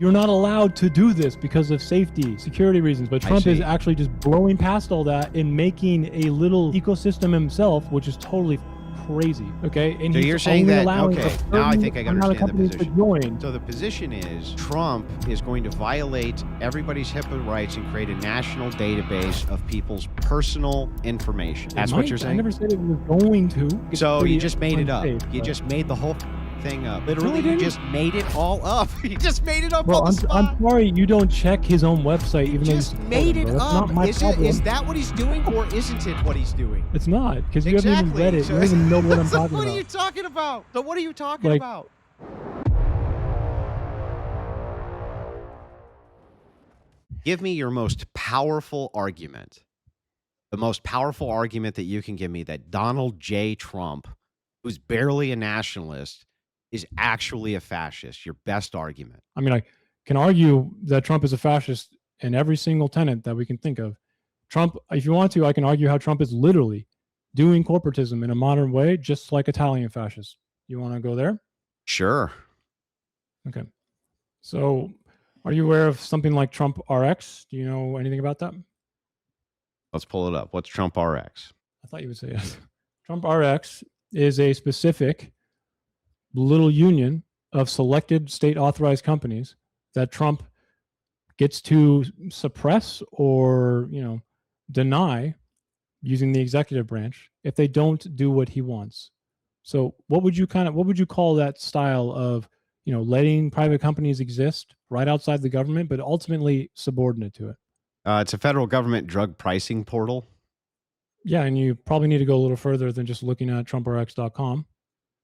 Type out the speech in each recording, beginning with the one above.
You're not allowed to do this because of safety, security reasons. But Trump is actually just blowing past all that and making a little ecosystem himself, which is totally crazy. Okay, and so he's you're saying that, allowing okay, now I think I understand the position. So the position is Trump is going to violate everybody's HIPAA rights and create a national database of people's personal information. That's what you're saying? I never said it was going to. So you just made it up. You just made the whole thing up. Literally, you just made it all up. You just made it up on the spot. I'm sorry, you don't check his own website. Even just made it up. Is that what he's doing, or isn't it what he's doing? It's not, because you haven't even read it. So, you don't even know what I'm talking about. What are you talking about? So what are you talking about? Give me your most powerful argument. The most powerful argument that you can give me that Donald J. Trump, who's barely a nationalist, is actually a fascist. Your best argument. I mean, I can argue that Trump is a fascist in every single tenet that we can think of. Trump, if you want to, I can argue how Trump is literally doing corporatism in a modern way, just like Italian fascists. You want to go there? Sure. Okay. So are you aware of something like Trump RX? Do you know anything about that? Let's pull it up. What's Trump RX? I thought you would say yes. Trump RX is a specific little union of selected state authorized companies that Trump gets to suppress or, deny using the executive branch if they don't do what he wants. So what would you call that style of, letting private companies exist right outside the government, but ultimately subordinate to it? It's a federal government drug pricing portal. Yeah, and you probably need to go a little further than just looking at TrumpRx.com.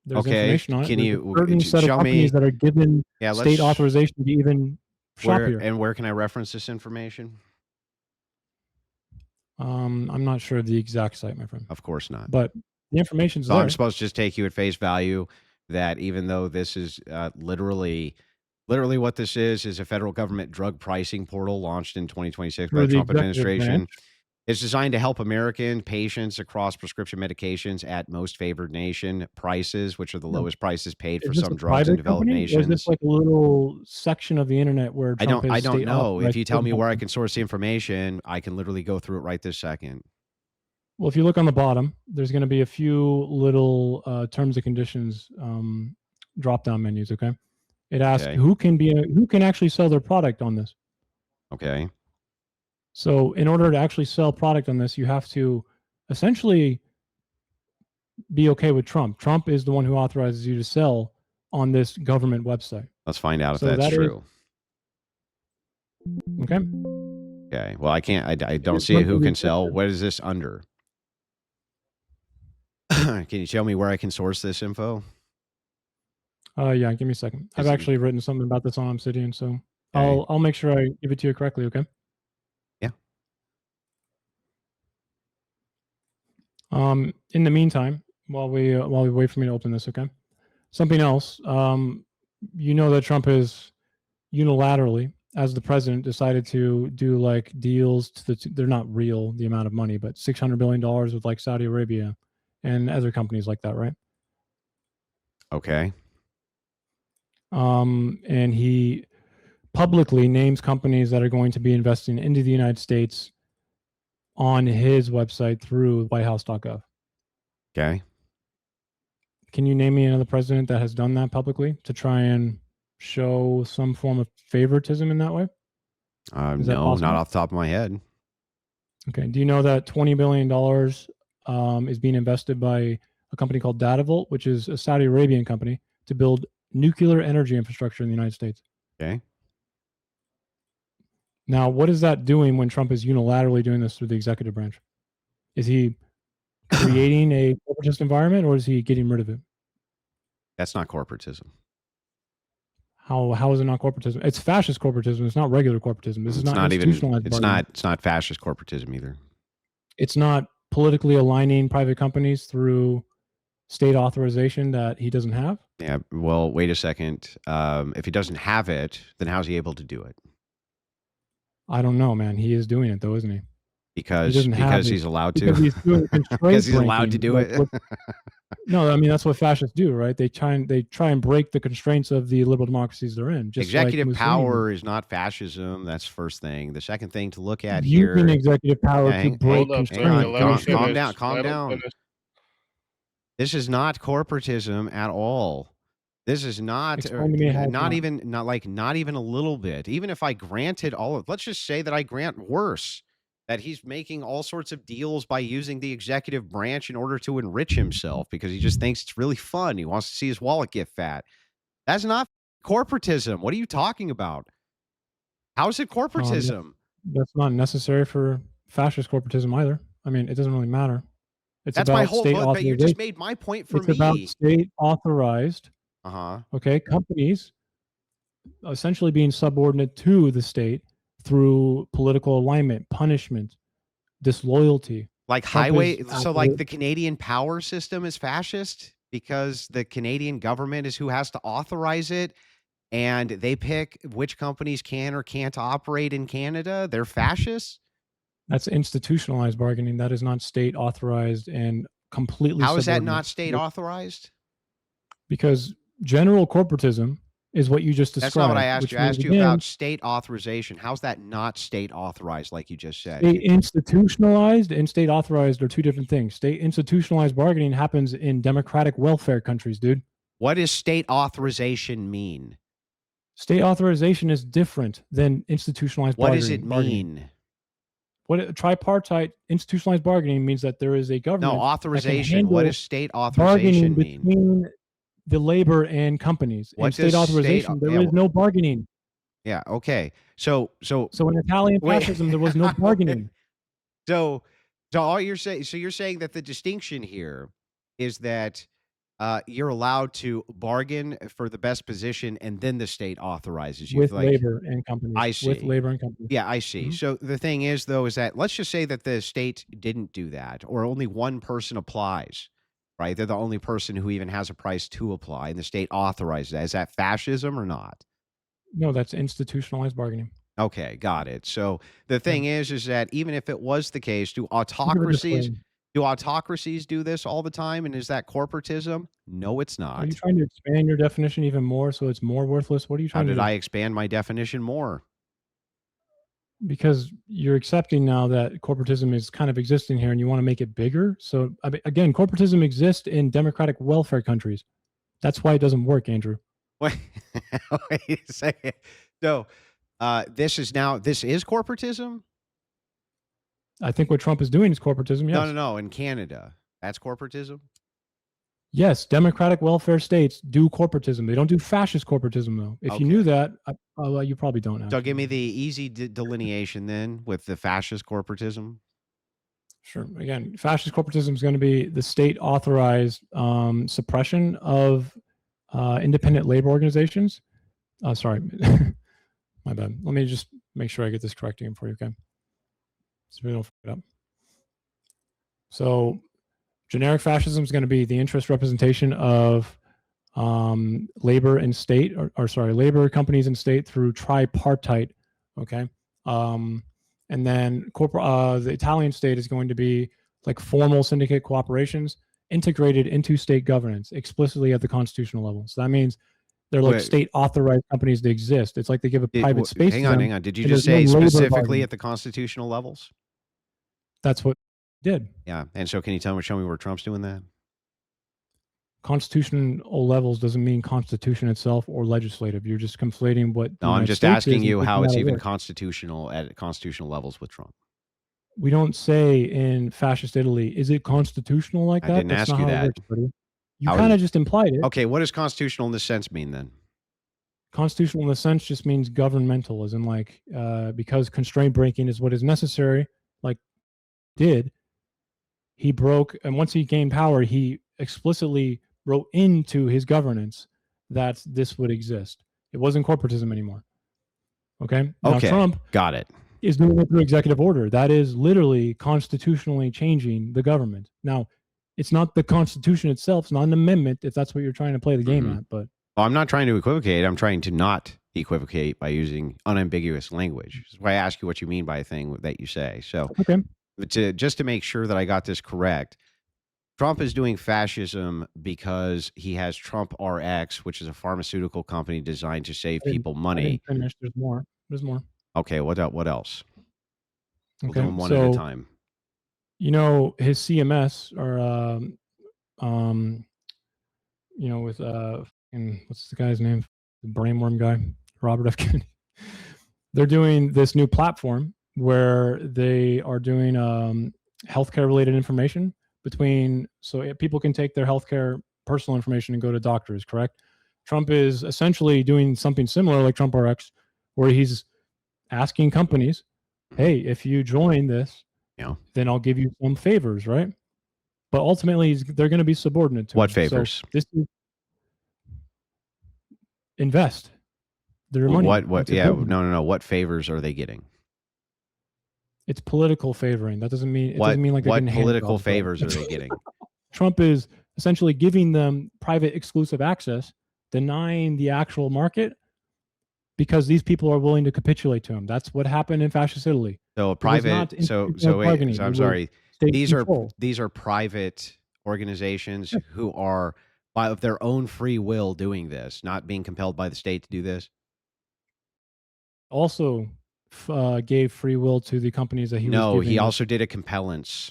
There's information on it. Can you show me that are given state authorization to even shop here? And where can I reference this information? I'm not sure of the exact site, my friend. Of course not. But the information's there. I'm supposed to just take you at face value that even though this is literally what this is a federal government drug pricing portal launched in 2026 by the Trump administration. It's designed to help American patients across prescription medications at most favored nation prices, which are the lowest prices paid for some drugs in developed nations. Or is this like a little section of the internet where Trump I don't know. If you tell me where I can source the information, I can literally go through it right this second. Well, if you look on the bottom, there's going to be a few little terms and conditions drop-down menus. Okay, it asks who can actually sell their product on this. Okay. So in order to actually sell product on this, you have to essentially be okay with Trump. Trump is the one who authorizes you to sell on this government website. Let's find out if that's true. Okay. Okay. Well, I can't. I don't see who can sell. What is this under? Can you tell me where I can source this info? Yeah. Give me a second. I've actually written something about this on Obsidian, so I'll make sure I give it to you correctly. Okay. In the meantime, while we wait for me to open this, okay? Something else. That Trump has unilaterally, as the president, decided to do like deals they're not real, the amount of money, but $600 billion with like Saudi Arabia and other companies like that, right? Okay. And he publicly names companies that are going to be investing into the United States on his website through whitehouse.gov. Okay. Can you name me another president that has done that publicly to try and show some form of favoritism in that way? No, not off the top of my head. Okay. Do you know that $20 billion is being invested by a company called Datavolt, which is a Saudi Arabian company, to build nuclear energy infrastructure in the United States? Okay. Now, what is that doing when Trump is unilaterally doing this through the executive branch? Is he creating a corporatist environment, or is he getting rid of it? That's not corporatism. How is it not corporatism? It's fascist corporatism. It's not regular corporatism. This is not institutionalized. It's not fascist corporatism either. It's not politically aligning private companies through state authorization that he doesn't have. Yeah. Well, wait a second. If he doesn't have it, then how's he able to do it? I don't know, man. He is doing it though, isn't he? Because he's allowed to. Because he's doing because he's allowed to do it. No, I mean that's what fascists do, right? They try and break the constraints of the liberal democracies they're in, just like Executive Mussolini. power is not fascism. That's first thing. The second thing to look at Using here. executive power Yeah, to break Hold up, hang Sergio. constraints. on. Let him Calm finish. down. Calm Let him down. finish. This is not corporatism at all. This is not, Explain to me how it's not not. even, not even a little bit. Even if I granted all of, let's just say that I grant worse, that he's making all sorts of deals by using the executive branch in order to enrich himself because he just thinks it's really fun. He wants to see his wallet get fat. That's not corporatism. What are you talking about? How is it That's, corporatism? that's not necessary for fascist corporatism either. I mean, it doesn't really matter. It's That's my about whole, state but you just authorization. made my point for It's about me. state authorized, Uh-huh. okay, companies essentially being subordinate to the state through political alignment, punishment, disloyalty. Like highway, so like the Canadian power system is fascist because the Canadian government is who has to authorize it, and they pick which companies can or can't operate in Canada. They're fascists. That's institutionalized bargaining. That is not state authorized and completely How is that subordinate. not state authorized? Because general corporatism is what you just described. That's not what I asked you. I asked you again, about state authorization. How's that not state authorized, like you just said? State institutionalized and state authorized are two different things. State institutionalized bargaining happens in democratic welfare countries, dude. What does state authorization mean? State authorization is different than institutionalized What bargaining. does it mean? What tripartite institutionalized bargaining means that there is a government. No, authorization. What does state authorization mean? Between the labor and companies. What in state authorization, there is no bargaining. Yeah. Okay. So in Italian fascism, there was no bargaining. So all you're saying, you're saying that the distinction here is that you're allowed to bargain for the best position, and then the state authorizes you with labor and companies. I see. With labor and companies. Yeah, I see. So the thing is, though, is that let's just say that the state didn't do that, or only one person applies. Right? They're the only person who even has a price to apply, and the state authorizes that. Is that fascism or not? No, that's institutionalized bargaining. Okay, got it. So the thing is that even if it was the case, do autocracies do this all the time? And is that corporatism? No, it's not. Are you trying to expand your definition even more so it's more worthless? What are you trying to do? How did I expand my definition more? Because you're accepting now that corporatism is kind of existing here and you want to make it bigger. So again, corporatism exists in democratic welfare countries. That's why it doesn't work, Andrew. Wait, wait a second. So this is corporatism? I think what Trump is doing is corporatism, yes. No. In Canada, that's corporatism? Yes, democratic welfare states do corporatism. They don't do fascist corporatism, though. If you knew that, you probably don't know. So give me the easy delineation then with the fascist corporatism. Sure. Again, fascist corporatism is going to be the state-authorized suppression of independent labor organizations. Sorry, my bad. Let me just make sure I get this correct again for you, okay? So we don't fuck it up. So generic fascism is going to be the interest representation of labor and state, labor companies and state through tripartite. Okay, and then the Italian state is going to be like formal syndicate cooperations integrated into state governance explicitly at the constitutional level. So that means they're like state authorized companies that exist. It's like they give a private space. Hang on. Did you just say specifically at the constitutional levels? That's what did. Yeah. And so can you show me where Trump's doing that? Constitutional levels doesn't mean constitution itself or legislative. You're just conflating what. No, I'm just asking you how it's even constitutional at constitutional levels with Trump. We don't say in fascist Italy, is it constitutional like that? I didn't ask you that. You kind of just implied it. Okay, what does constitutional in this sense mean then? Constitutional in this sense just means governmental, as in like because constraint breaking is what is necessary, like he broke, and once he gained power, he explicitly wrote into his governance that this would exist. It wasn't corporatism anymore. Okay? Now Trump got it. Is doing it through executive order. That is literally constitutionally changing the government. Now, it's not the Constitution itself. It's not an amendment if that's what you're trying to play the game at. But I'm not trying to equivocate. I'm trying to not equivocate by using unambiguous language. That's why I ask you what you mean by a thing that you say. So, just to make sure that I got this correct, Trump is doing fascism because he has Trump RX, which is a pharmaceutical company designed to save people I didn't money. finish. There's more. There's more. Okay, what else? We'll do Okay. them one at a So, time. his CMS or um, with and what's the guy's name? The brainworm guy, Robert F. Kennedy. They're doing this new platform where they are doing healthcare related information between, so people can take their healthcare personal information and go to doctors. Correct. Trump is essentially doing something similar like Trump RX, where he's asking companies, Mhm. "Hey, if you join this, Yeah. then I'll give you some favors," right? But ultimately, they're going to be subordinate to What him. So favors? this is invest their money What into yeah, government. no. What favors are they getting? It's political favoring. That doesn't mean, it doesn't What mean like they're what getting hand political jobs, bro. favors are they getting? Trump is essentially giving them private exclusive access, denying the actual market because these people are willing to capitulate to him. That's what happened in fascist Italy. So a It was private not institutional wait, bargaining. so It I'm was sorry. state These are control. these are private organizations Yes. who are by of their own free will doing this, not being compelled by the state to do this? Also, gave free will to the companies that he was No, he giving this also did a compellence.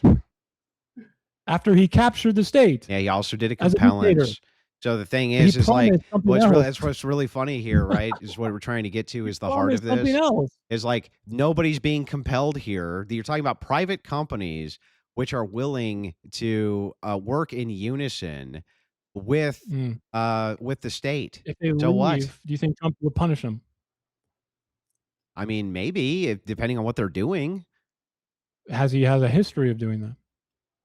after he captured the state Yeah, he also did a as a dictator. compellence. So the thing He is like promised something else. what's really funny here, right? Is what we're trying to get to He is the heart of promised something this. else. Is like nobody's being compelled here. You're talking about private companies which are willing to work in unison Mm. with the state. If they So what? leave, do you think Trump would punish them? I mean, maybe depending on what they're doing. He has a history of doing that?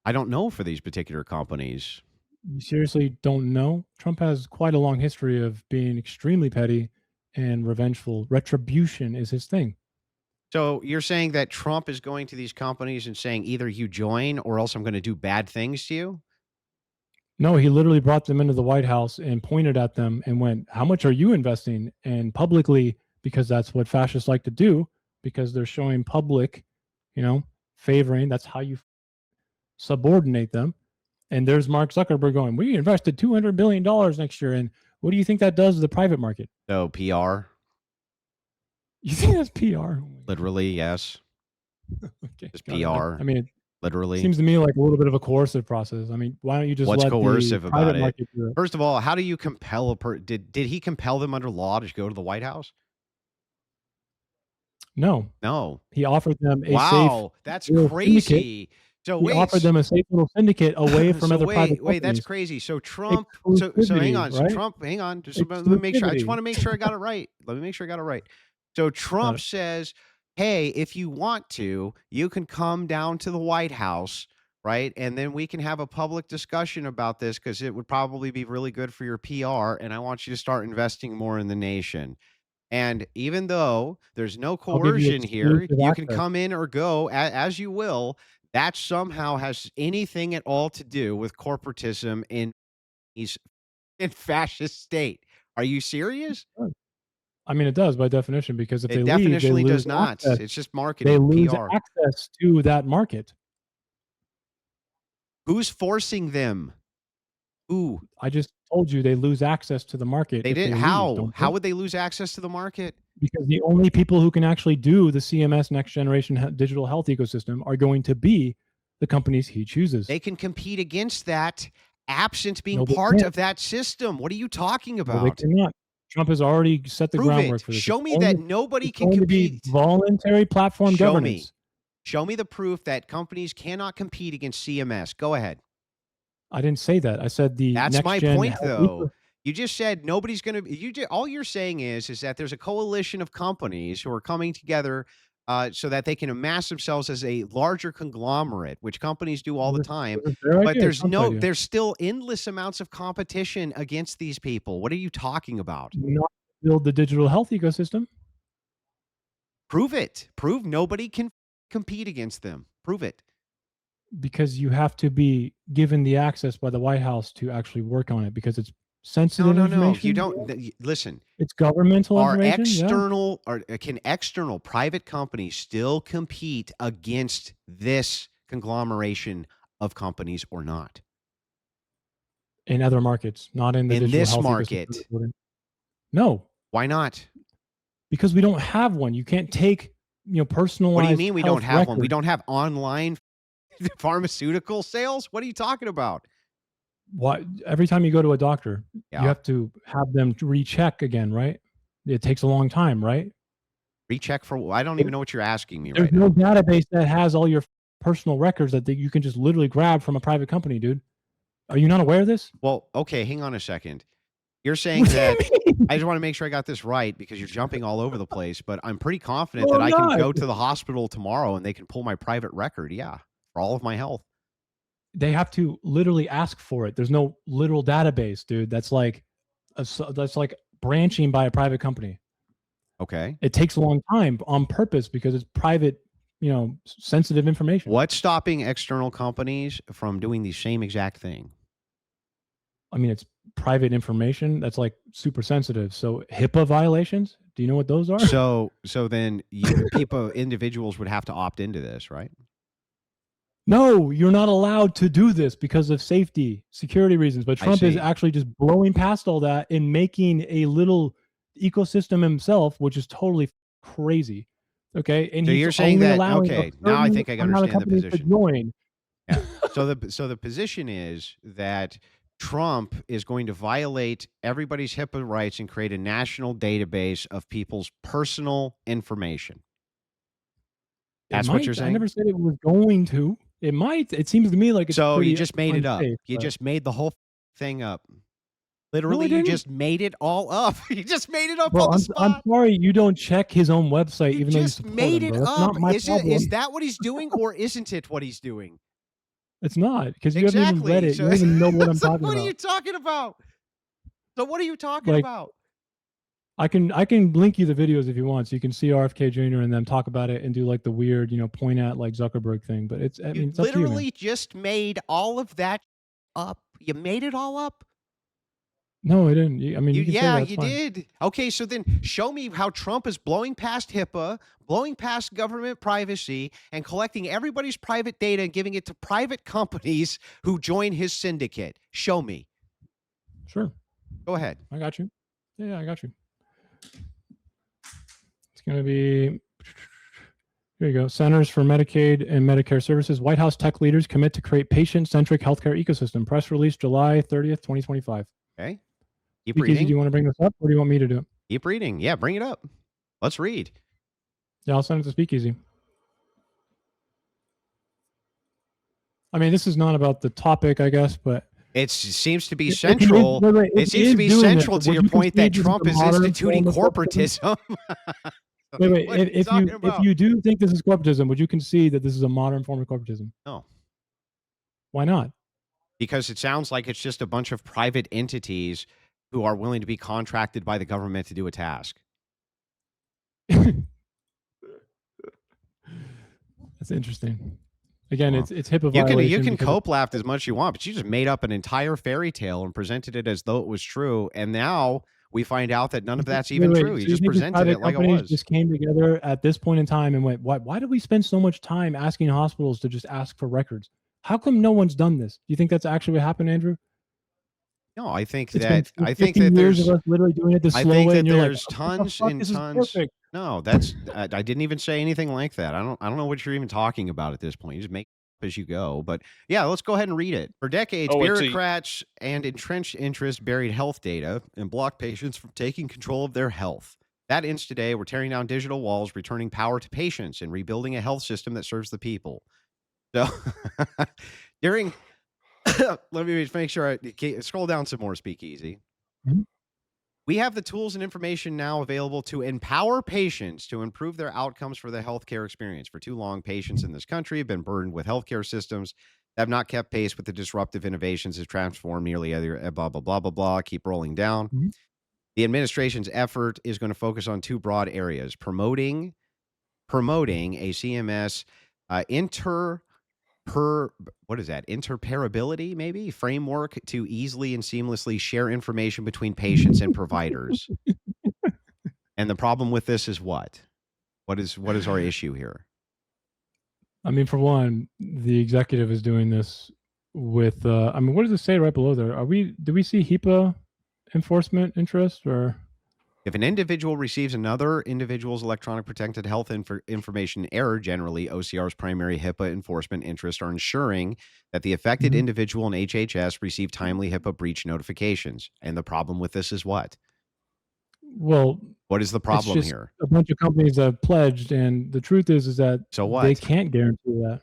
I don't know for these particular companies. You seriously don't know? Trump has quite a long history of being extremely petty and revengeful. Retribution is his thing. So you're saying that Trump is going to these companies and saying either you join or else I'm going to do bad things to you? No, he literally brought them into the White House and pointed at them and went, "How much are you investing?" And publicly, because that's what fascists like to do, because they're showing public, favoring. That's how you subordinate them. And there's Mark Zuckerberg going, "We invested $200 billion next year." And what do you think that does to the private market? So PR, You think that's PR? Oh my God. literally, yes. Okay, Just got it. I PR, I mean, it literally. seems to me like a little bit of a coercive process. I mean, why don't you just What's let the coercive about private it? market do it? First of all, how do you compel did he compel them under law to go to the White House? No, No. he offered them a safe Wow, that's little syndicate. crazy. So He offered wait, them a safe little syndicate away from so other private wait, that's companies. crazy. So Trump, so hang Exclusivity, on. So right? Trump, hang on. Just let me make sure. I just Exclusivity. want to make sure I got it right. Let me make sure I got it right. So Got Trump it. says, "Hey, if you want to, you can come down to the White House, right? And then we can have a public discussion about this because it would probably be really good for your PR. And I want you to start investing more in the nation." And even though there's no I'll give you coercion here, exclusive you can access. come in or go as you will. That somehow has anything at all to do with corporatism in fascist state. Are you serious? Sure. I mean, it does by definition, because if they It leave, they definitionally lose does not. access. It's just They marketing, lose PR. access to that market. Who's forcing them? Who? I just told you they lose access to the market They if didn't. they leave, How? don't they? How would they lose access to the market? Because the only people who can actually do the CMS next generation digital health ecosystem are going to be the companies he chooses. They can compete against that absent being No, they part can't. of that system. What are you talking No, they about? cannot. Trump has already set the Prove it. groundwork for this. Show me that nobody It's can going to be compete. voluntary platform Show me. governance. Show me the proof that companies cannot compete against CMS. Go ahead. I didn't say that. I said the That's next my gen point, health though. You just said nobody's going to. All you're saying is that there's a coalition of companies who are coming together so that they can amass themselves as a larger conglomerate, which companies do all the time. This is their But idea, Trump's idea. there's still endless amounts of competition against these people. What are you talking about? Not build the digital health ecosystem. Prove it. Prove nobody can compete against them. Prove it. Because you have to be given the access by the White House to actually work on it, because it's No, sensitive no, no. You information. don't listen. It's governmental Are information. Yeah. external or can external private companies still compete against this conglomeration of companies or not? in other markets, not in the In digital this health market. ecosystem. No, Why not? because we don't have one. You can't take, personalized. What do you mean we don't have one? We records. don't have online pharmaceutical sales? What are you talking about? Why? Every time you go to a doctor, Yeah. you have to have them recheck again, right? It takes a long time, right? Recheck for, I don't even know what you're asking me There's right now. no database that has all your personal records that you can just literally grab from a private company, dude. Are you not aware of this? Well, okay, hang on a second. You're saying that I just want to make sure I got this right because you're jumping all over the place, but I'm pretty confident that I can go to the hospital tomorrow and they can pull my private record, yeah, for all of my health. They have to literally ask for it. There's no literal database, dude. That's like branching by a private company. Okay. It takes a long time on purpose because it's private, sensitive information. What's stopping external companies from doing the same exact thing? I mean, it's private information that's like super sensitive. So HIPAA violations, do you know what those are? So then individuals would have to opt into this, right? No, you're not allowed to do this because of safety, security reasons. But Trump is actually just blowing past all that and making a little ecosystem himself, which is totally crazy. Okay, and so he's you're saying that, allowing okay, now I think I understand the position. Yeah. So the position is that Trump is going to violate everybody's HIPAA rights and create a national database of people's personal information. That's what you're saying? I never said it was going to. It might. It seems to me like it's so pretty you just made unsafe, it up. You just made the whole thing up. Literally, no, you just made it all up. You just made it up bro, on the spot. I'm sorry you don't check his own website, You even though you just support made him, it bro. That's up. not my problem. Is that what he's doing, or isn't it what he's doing? It's not, because you haven't even read it. So, you don't even know what I'm talking what about. Are you talking about? So what are you talking about? I can link you the videos if you want, so you can see RFK Jr. and them talk about it and do like the weird, point at like Zuckerberg thing. But it's, I mean, it's literally up to you, just made all of that up. You made it all up. No, I didn't. I mean, you can say that, you did. Okay, so then show me how Trump is blowing past HIPAA, blowing past government privacy, and collecting everybody's private data and giving it to private companies who join his syndicate. Show me. Sure. Go ahead. I got you. Yeah, I got you. It's going to be, here you go. Centers for Medicaid and Medicare Services. White House tech leaders commit to create patient-centric healthcare ecosystem. Press release July 30th, 2025. Okay. Keep Speakeasy, reading. do you want to bring this up, or do you want me to do it? Keep reading. Yeah, bring it up. Let's read. Yeah, I'll send it to Speakeasy. I mean, this is not about the topic, I guess, but it seems to be central. It seems to be central to your point that Trump is instituting corporatism. Wait. If you do think this is corporatism, would you concede that this is a modern form of corporatism? No. Why not? Because it sounds like it's just a bunch of private entities who are willing to be contracted by the government to do a task. That's interesting. Again, it's HIPAA violation. You can cope laugh as much as you want, but you just made up an entire fairy tale and presented it as though it was true. And now we find out that none of that's even true. You just presented it like it was. Just came together at this point in time and went, why did we spend so much time asking hospitals to just ask for records? How come no one's done this? Do you think that's actually what happened, Andrew? No, I think it's that years of us literally doing it this slow way. I think that there's tons and tons. No, that's I didn't even say anything like that. I don't know what you're even talking about at this point. You just make it up as you go. But yeah, let's go ahead and read it. For decades, bureaucrats and entrenched interests buried health data and blocked patients from taking control of their health. That ends today. We're tearing down digital walls, returning power to patients, and rebuilding a health system that serves the people. So during let me make sure I scroll down some more, Speakeasy. Mm-hmm. We have the tools and information now available to empower patients to improve their outcomes for the healthcare experience. For too long, patients in this country have been burdened with healthcare systems that have not kept pace with the disruptive innovations that transform nearly every blah, blah, blah, blah, blah. Keep rolling down. Mm-hmm. The administration's effort is going to focus on two broad areas: promoting a CMS interoperability, maybe framework to easily and seamlessly share information between patients and providers. And the problem with this is what? What is our issue here? I mean, for one, the executive is doing this with I mean, what does it say right below there? Do we see HIPAA enforcement interest, or If an individual receives another individual's electronic protected health information error, generally OCR's primary HIPAA enforcement interests are ensuring that the affected Mhm. individual and HHS receive timely HIPAA breach notifications. And the problem with this is what? well, What is the it's problem just here? a bunch of companies that have pledged, and the truth is that So they what? can't guarantee that.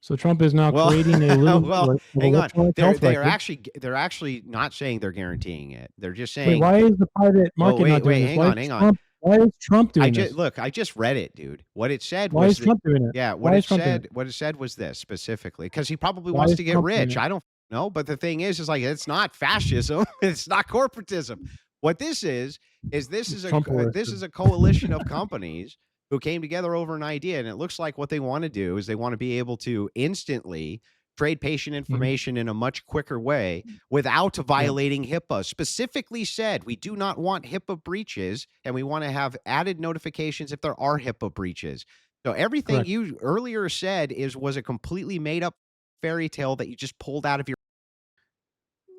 So Trump is now Well, creating a little well, network of hang on. electronic They're health they're records. actually they're actually not saying they're guaranteeing it. They're just Wait, saying, why is the private "Oh, market not wait, doing wait, this? hang on, hang on. Why is Trump I doing just this? look, I just read it, dude. What it said Why was is that, Trump doing it? yeah, Why is Trump doing it? what it said was this specifically because he probably Why wants is to get Trump doing rich. it? I don't know, but the thing is like it's not fascism, it's not corporatism. What this is It's a Trump this is coercion. a coalition of companies who came together over an idea, and it looks like what they want to do is they want to be able to instantly trade patient Mhm. information in a much quicker way without Yep, violating HIPAA. Specifically said, we do not want HIPAA breaches, and we want to have added notifications if there are HIPAA breaches. So everything correct. you earlier said was a completely made up fairy tale that you just pulled out of your.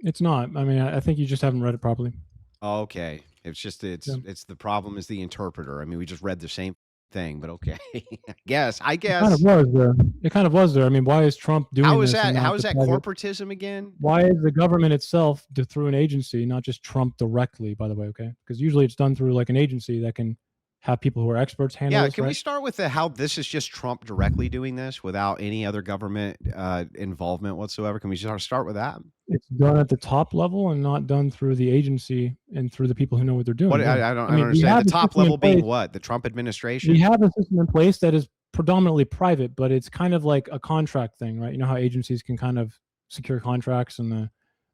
It's not. I mean, I think you just haven't read it properly. Okay. It's just Yeah. it's the problem is the interpreter. I mean, we just read the same thing, but okay. I It kind of guess. was there. It kind of was there. I mean, why is Trump doing this and How not is the that private? corporatism again? Why is the government itself through an agency, not just Trump directly, by the way, okay? Because usually it's done through like an agency that can have people who are experts handle Yeah, this, can we right? start with how this is just Trump directly doing this without any other government involvement whatsoever? Can we just start with that? It's done at the top level and not done through the agency and through the people who know what they're doing. Yeah. I I don't mean, understand. The top level being what? The Trump we administration? have a system in place that is predominantly private, but it's kind of like a contract thing, right? You know how agencies can kind of secure contracts and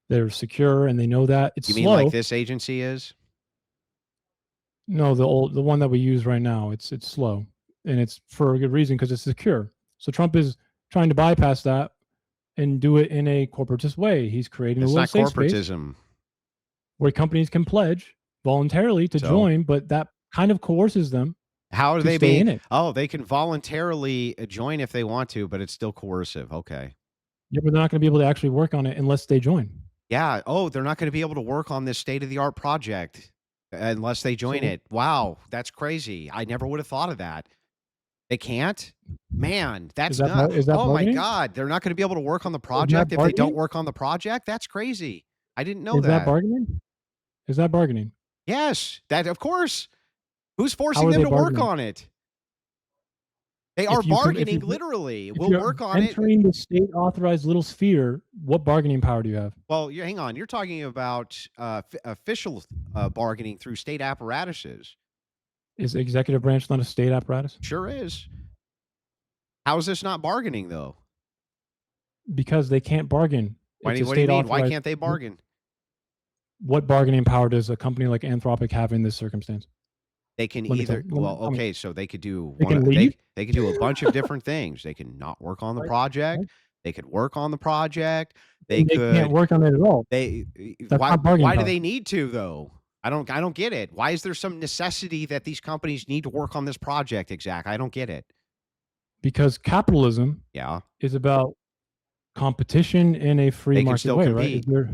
they're secure and they know that. It's You mean like slow. this agency is? No, the one that we use right now, it's slow, and it's for a good reason because it's secure. So Trump is trying to bypass that and do it in a corporatist way. He's creating a It's little not safe space corporatism. where companies can pledge voluntarily to So join, but that kind of coerces them how are to they stay being? in it. Oh, they can voluntarily join if they want to, but it's still coercive. Okay. Yeah, but they're not going to be able to actually work on it unless they join. Yeah. Oh, they're not going to be able to work on this state of the art project unless they join So it. Wow, that's crazy. I never would have thought of that. They can't? Man, that's not. is that Oh my bargaining? God, they're not going to be able to work on the Is that project if they don't bargaining? work on the project? That's crazy. I didn't know Is that that. bargaining? Is that bargaining? Yes, that of course. Who's How forcing are them they to work bargaining? on it? They are If bargaining you literally. if We'll you're work on it. entering the state authorized little sphere, what bargaining power do you have? Well, hang on. You're talking about official bargaining through state apparatuses. Is the executive branch not a state apparatus? Sure is. How is this not bargaining though? Because they can't bargain. It's a What do you state mean? Why authorized. can't they bargain? What bargaining power does a company like Anthropic have in this circumstance? They can Let me either tell me. okay, so they could do They one can leave? they could do a bunch of different things. They can not work on the Right, project. right. They could work on the project. They And they can't could work on it at all. they That's not bargaining why do power. they need to though? I don't get it. Why is there some necessity that these companies need to work on this project exact? I don't get it. Because capitalism Yeah. is about competition in a free They can market still way, right? compete.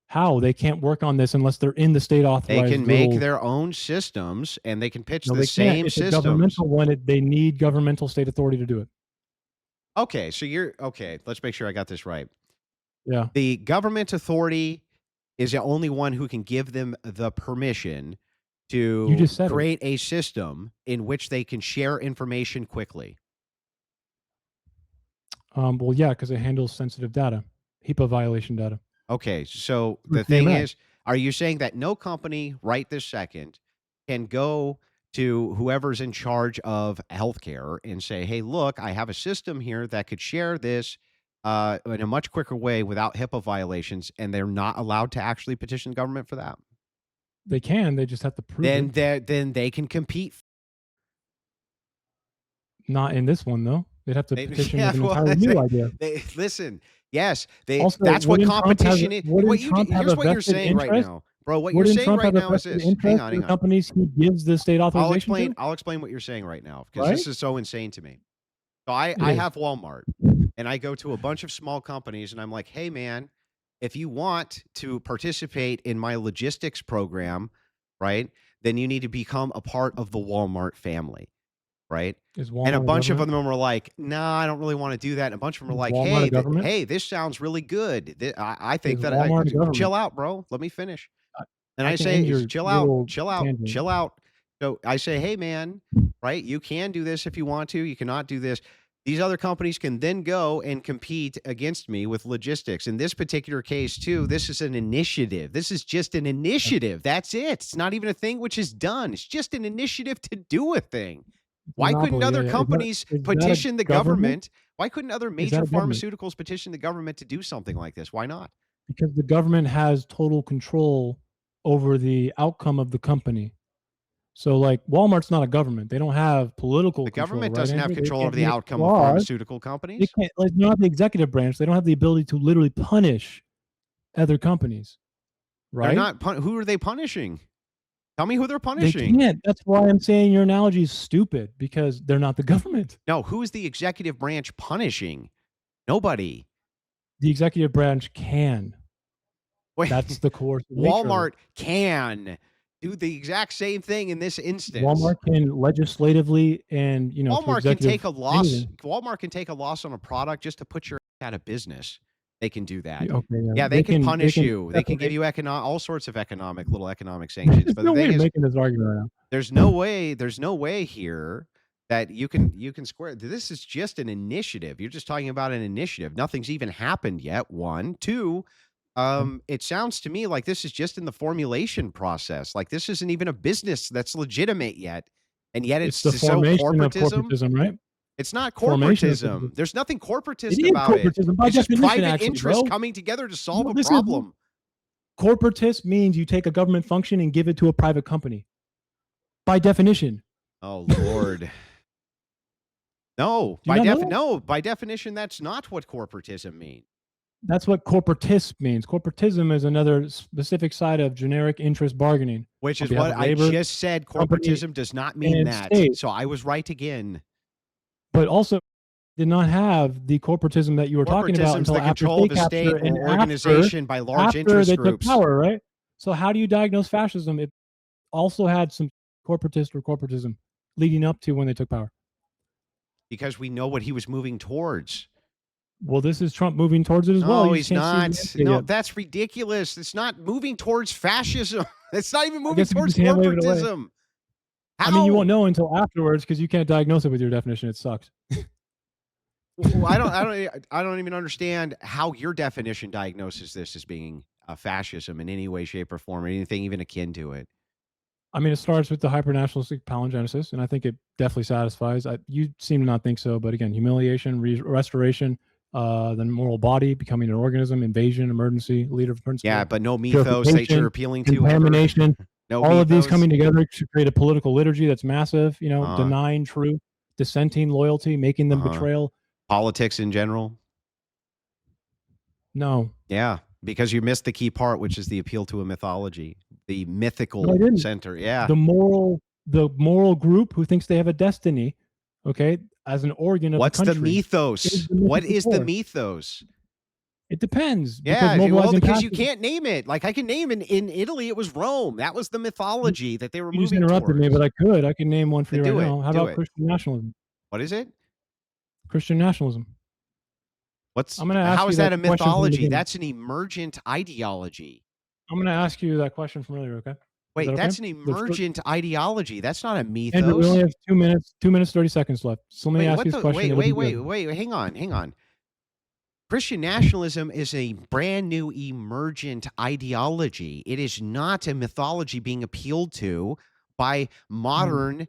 How? They can't work on this unless they're in the state They authorized can make little. their own systems and they can pitch No, the they can't. same It's a systems. governmental one. They need governmental state authority to do it. Okay, so you're okay. Let's make sure I got this right. Yeah. The government authority is the only one who can give them the permission You to just said it. create a system in which they can share information quickly. Well, yeah, because it handles sensitive data, HIPAA violation data. Okay, so Through the thing CMS. is, are you saying that no company right this second can go to whoever's in charge of healthcare and say, "Hey, look, I have a system here that could share this in a much quicker way without HIPAA violations," and they're not allowed to actually petition the government for that? They can. They just have to prove it. Then they can compete. Not in this one though. They'd have to They, petition yeah, with an well, entirely new idea. they listen. Yes, Also, that's what competition is. Wouldn't Trump have Here's a what you're vested saying right interest? now, bro. What you're Wouldn't saying Trump right have a now is vested this. Hang interest on, in hang the on. companies he gives the state authorization to? I'll explain what you're saying right now because Right? this is so insane to me. So I It I is. have Walmart, and I go to a bunch of small companies, and I'm like, "Hey, man, if you want to participate in my logistics program, right, then you need to become a part of the Walmart family." Right? Is And a Walmart a bunch of government? them were like, "No, I don't really wanna do that." And a bunch of them Is are like, Walmart a "Hey, government? this sounds really good. I think Is that I Walmart a government? chill out, bro. Let me finish." I And I I can say, end "Is your chill out, little chill out, tangent. chill out." So I say, "Hey, man, right? You can do this if you want to. You cannot do this." These other companies can then go and compete against me with logistics. In this particular case, too, this is an initiative. This is just an initiative. That's it. It's not even a thing which is done. It's just an initiative to do a thing. It's a Why couldn't monopoly. Yeah, other yeah. companies Is that a petition the government? government? Why couldn't other Is that major a government? pharmaceuticals petition the government to do something like this? Why not? Because the government has total control over the outcome of the company. So, like, Walmart's not a government. They don't have political The control, government right, doesn't have Andrew? They control over can't the make outcome of laws. pharmaceutical They companies. can't, like, they're not the executive branch. They don't have the ability to literally punish other companies, They're right? not who are they punishing? Tell me who they're They punishing. can't. That's why I'm saying your analogy is stupid because they're not the government. No, who is the executive branch punishing? Nobody. The executive branch can. Wait, That's the coercive nature of it. Walmart can do the exact same thing in this instance. Walmart can legislatively and, through Walmart can take executive a loss. anything. Walmart can take a loss on a product just to put your out of business. They can do that. Okay, yeah. Yeah, they They can can punish you. They can give separate. you all sorts of little economic sanctions. There's But the no way thing of is, making this argument right now. there's no way here that you can square. This is just an initiative. You're just talking about an initiative. Nothing's even happened yet. One, two. Okay. It sounds to me like this is just in the formulation process. Like this isn't even a business that's legitimate yet, and yet It's it's the so formation of corporatism. corporatism, right? It's not Formation of corporatism. corporatism. There's nothing It corporatist is about it. corporatism by It's just definition, private actually, interests bro. coming together to solve No, a this is problem. corporatist means you take a government function and give it to a private company. By definition. Oh Lord. No, Do you not know that? no, by definition, that's not what corporatism means. That's what corporatist means. Corporatism is another specific side of generic interest bargaining Which on is behalf what of I labor, just said. company, Corporatism does not mean and that. state, So I was right again. but also did not have the corporatism that you were talking about Corporatism's until the after control state of a capture state and or organization by large after interest they took groups. power, right? So how do you diagnose fascism? It also had some corporatism leading up to when they took power. Because we know what he was moving towards. Well, this is Trump moving towards it as well. No, You he's just can't not. see the No, yet. that's ridiculous. It's not moving towards fascism. It's not even I moving guess you towards just hand wave it away. corporatism. I mean, you won't How? know until afterwards because you can't diagnose it with your definition. It sucks. Well, I don't even understand how your definition diagnoses this as being a fascism in any way, shape, or form, or anything even akin to it. I mean, it starts with the hypernationalistic palingenesis, and I think it definitely satisfies. You seem to not think so, but again, humiliation, restoration, then moral body, becoming an organism, invasion, emergency, leader of principle, Yeah, but no mythos that purification, you're appealing to ever. contamination, No all of these mythos. coming together to create a political liturgy that's massive, Uh-huh. denying truth, dissenting loyalty, making them betrayal. Politics in general. No, Yeah, because you missed the key part, which is the appeal to a mythology, the mythical No, I didn't. center. Yeah. the moral group who thinks they have a destiny, okay, as an organ of What's the the country. mythos? is the What mythical is the force. mythos? It depends. Yeah, because well, because fascism- you can't name it. Like I can name in Italy, it was Rome. That was the mythology that they were You just moving interrupted me, towards. but I could. I can name one for you Then right do it. now. How Do about it. Christian nationalism? What is it? Christian nationalism. I'm gonna ask How you is that that a question from the mythology? beginning. That's an emergent ideology. I'm going to ask you that question from earlier, okay? Wait, that okay? that's an emergent ideology. That's not a mythos. Andrew, we only have 2 minutes, 2 minutes, 30 seconds left. So let me ask what you this question. wait, hang on. Christian nationalism is a brand new emergent ideology. It is not a mythology being appealed to by modern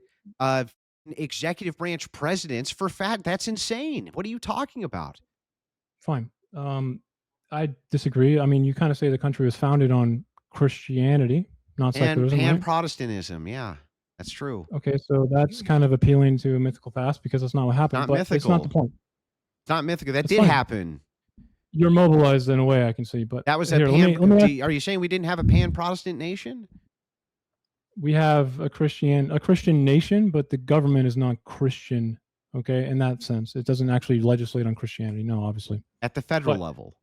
executive branch presidents for fact. That's insane. What are you talking about? Fine. I disagree. I mean, you kind of say the country was founded on Christianity, not And secularism, right? Protestantism. Yeah, that's true. Okay, so that's kind of appealing to a mythical past because that's not what happened. Not but it's not mythical. the point. It's not mythical. That That's did fine. happen. You're mobilized in a way I can see, but That was here, a let me ask- are you saying we didn't have a pan-Protestant nation? we have a Christian nation, but the government is not Christian Okay, in that sense, it doesn't actually legislate on Christianity. No, obviously. At the federal But level.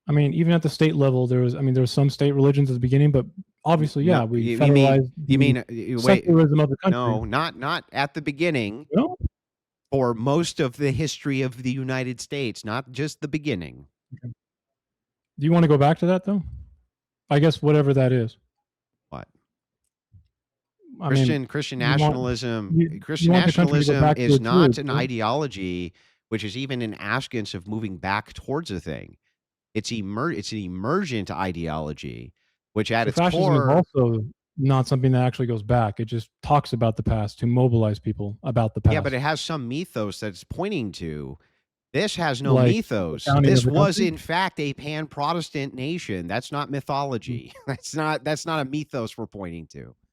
I mean, even at the state level, there was some state religions at the beginning, but obviously, No, yeah, we you federalized the wait, secularism of the country. no, not at the beginning. No? For most of the history of the United States, not just the beginning. Okay. Do you want to go back to that though? I guess whatever that is. What? I mean, Christian you want nationalism. you want the country to go back to is its not roots, an right? ideology, which is even an askance of moving back towards a thing. It's an emergent ideology, which at So its fascism is core, also not something that actually goes back. It just talks about the past to mobilize people about the yeah, but past, it has some mythos that's pointing to. This has no like the mythos. founding of This the was country. in fact a pan-Protestant nation. That's not Mm. mythology. That's not a mythos we're pointing to.